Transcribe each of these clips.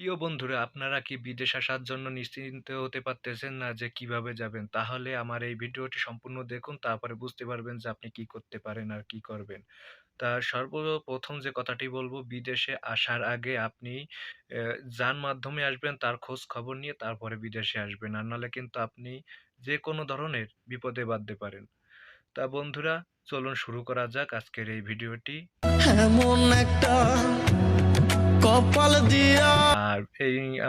প্রিয় বন্ধুরা, আপনারা কি বিদেশ আসার জন্য নিশ্চিন্ত হতে পারতেছেন না যে কিভাবে যাবেন? তাহলে আমার এই ভিডিওটি সম্পূর্ণ দেখুন, তারপরে বুঝতে পারবেন যে আপনি কি করতে পারেন আর কি করবেন। তা সর্বপ্রথম যে কথাটি বলব, বিদেশে আসার আগে আপনি যার মাধ্যমে আসবেন তার খোঁজ খবর নিয়ে তারপরে বিদেশে আসবেন। আর নাহলে কিন্তু আপনি যেকোনো ধরনের বিপদে বাঁধতে পারেন। তা বন্ধুরা, চলুন শুরু করা যাক আজকের এই ভিডিওটি। এমন একটা কপাল দিয়া। আর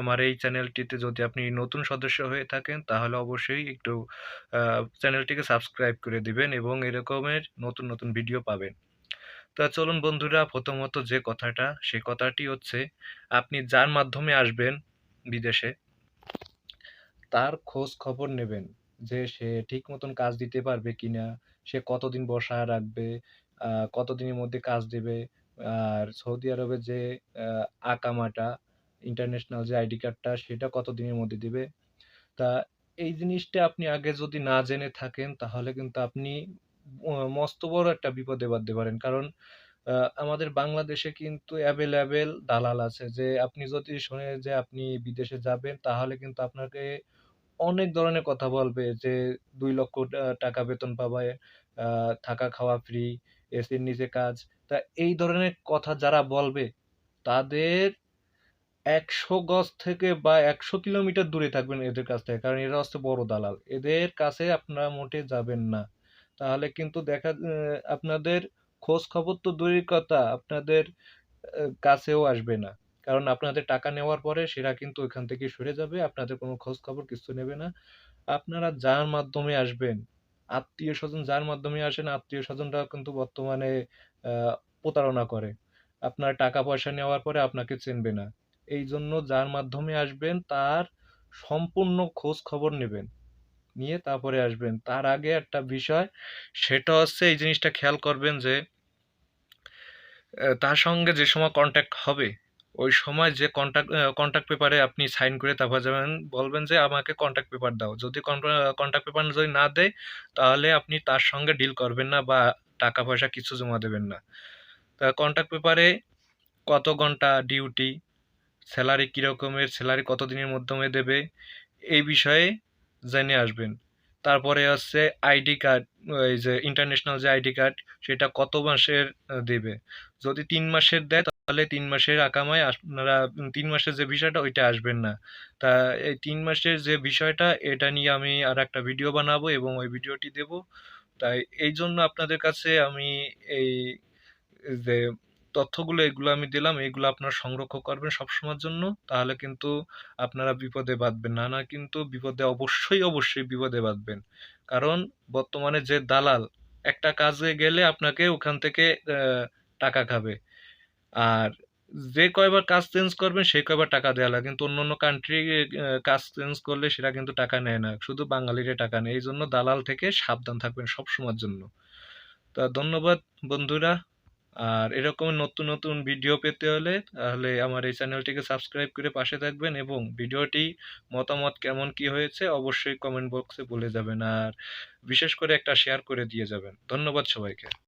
আমার এই চ্যানেলটিতে যদি আপনি নতুন সদস্য হয়ে থাকেন তাহলে অবশ্যই একটু চ্যানেলটিকে সাবস্ক্রাইব করে দিবেন এবং এরকমের নতুন নতুন ভিডিও পাবেন। তা চলুন বন্ধুরা, প্রথমত যে কথাটা সে কথাটি হচ্ছে, আপনি যার মাধ্যমে আসবেন বিদেশে তার খোঁজ খবর নেবেন যে সে ঠিক মতন কাজ দিতে পারবে কিনা, সে কতদিন বসায় রাখবে, কতদিনের মধ্যে কাজ দেবে। আর সৌদি আরবে যে আকামাটা, ইন্টারন্যাশনাল যে আইডি কার্ডটা সেটা কতদিনের মধ্যে দিবে। তা এই জিনিসটা আপনি আগে যদি না জেনে থাকেন তাহলে কিন্তু আপনি মস্ত বড় একটা বিপদে বাঁধতে পারেন। কারণ আমাদের বাংলাদেশে কিন্তু এভেইলেবল দালাল আছে, যে আপনি যদি শোনেন যে আপনি বিদেশে যাবেন তাহলে কিন্তু আপনাকে অনেক ধরনের কথা বলবে যে ২,০০,০০০ টাকা বেতন পাবে, আ থাকা খাওয়া ফ্রি, এসির নিচে কাজ। তা এই ধরনের কথা যারা বলবে তাদের ১০০ গজ থেকে বা ১০০ কিলোমিটার দূরে থাকবেন এদের কাছ থেকে। কারণ এরা হচ্ছে বড় দালাল। এদের কাছে আপনারা মোটে যাবেন না। তাহলে কিন্তু আপনাদের খোঁজ খবর তো দূরের কথা, আপনাদের কাছেও আসবে না। কারণ আপনাদের টাকা নেওয়ার পরে সেরা কিন্তু ওইখান থেকে সরে যাবে। আপনাদের কোনো খোঁজ খবর কিচ্ছু নেবে না। আপনারা যার মাধ্যমে আসবেন, আত্মীয়স্বজন যার মাধ্যমে আসেন, আত্মীয়স্বজনরাও কিন্তু বর্তমানে আ প্রতারণা করে। আপনার টাকা পয়সা নেওয়ার পরে আপনাকে চিনবে না। এইজন্য যার মাধ্যমে আসবেন তার সম্পূর্ণ খোঁজ খবর নেবেন। নিয়ে তারপরে আসবেন। তার আগে একটা বিষয়, সেটা হচ্ছে এই জিনিসটা খেয়াল করবেন যে তার সঙ্গে যে সময় কনট্যাক্ট হবে, ওই সময় যে কনট্যাক্ট পেপারে আপনি সাইন করে তারপর যাবেন, বলবেন যে আমাকে কনট্যাক্ট পেপার দাও। যদি কনট্যাক্ট পেপার যদি না দেয়, তাহলে আপনি তার সঙ্গে ডিল করবেন না বা টাকা পয়সা কিছু জমা দেবেন না। তা কনট্যাক্ট পেপারে কত ঘন্টা ডিউটি, স্যালারি কি রকমের, স্যালারি কতদিনের মাধ্যমে দেবে, এই বিষয়ে জেনে আসবেন। তারপরে হচ্ছে আইডি কার্ড, এই যে ইন্টারন্যাশনাল যে আইডি কার্ড সেটা কত মাসের দেবে। যদি ৩ মাসের দেয় তাহলে ৩ মাসের আকামায় আপনারা ৩ মাসের যে বিষয়টা ওইটা আসবেন না। তা এই ৩ মাসের যে বিষয়টা এটা নিয়ে আমি আরেকটা ভিডিও বানাবো এবং ওই ভিডিওটি দেব। তাই এইজন্য আপনাদের কাছে আমি এই যে তথ্যগুলো এগুলো আমি দিলাম, এগুলো আপনারা সংরক্ষণ করবেন সবসময়ের জন্য। তাহলে কিন্তু আপনারা বিপদে বাঁধবেন না। না কিন্তু বিপদে অবশ্যই বিপদে বাঁধবেন। কারণ বর্তমানে যে দালাল, একটা কাজে গেলে আপনাকে ওখান থেকে টাকা খাবে। আর যে কয়বার কাজ চেঞ্জ করবেন সেই কয়বার টাকা দেয়া লাগে। কিন্তু অন্যান্য কান্ট্রি কাজ চেঞ্জ করলে সেটা কিন্তু টাকা নেয় না। শুধু বাঙালিরা টাকা নেয়। এইজন্য দালাল থেকে সাবধান থাকবেন সবসময়ের জন্য। তা ধন্যবাদ বন্ধুরা। আর এরকম নতুন নতুন ভিডিও পেতে হলে তাহলে আমার এই চ্যানেলটিকে সাবস্ক্রাইব করে পাশে থাকবেন এবং ভিডিওটি মতামত কেমন কি হয়েছে অবশ্যই কমেন্ট বক্সে বলে যাবেন। আর বিশেষ করে একটা শেয়ার করে দিয়ে যাবেন। ধন্যবাদ সবাইকে।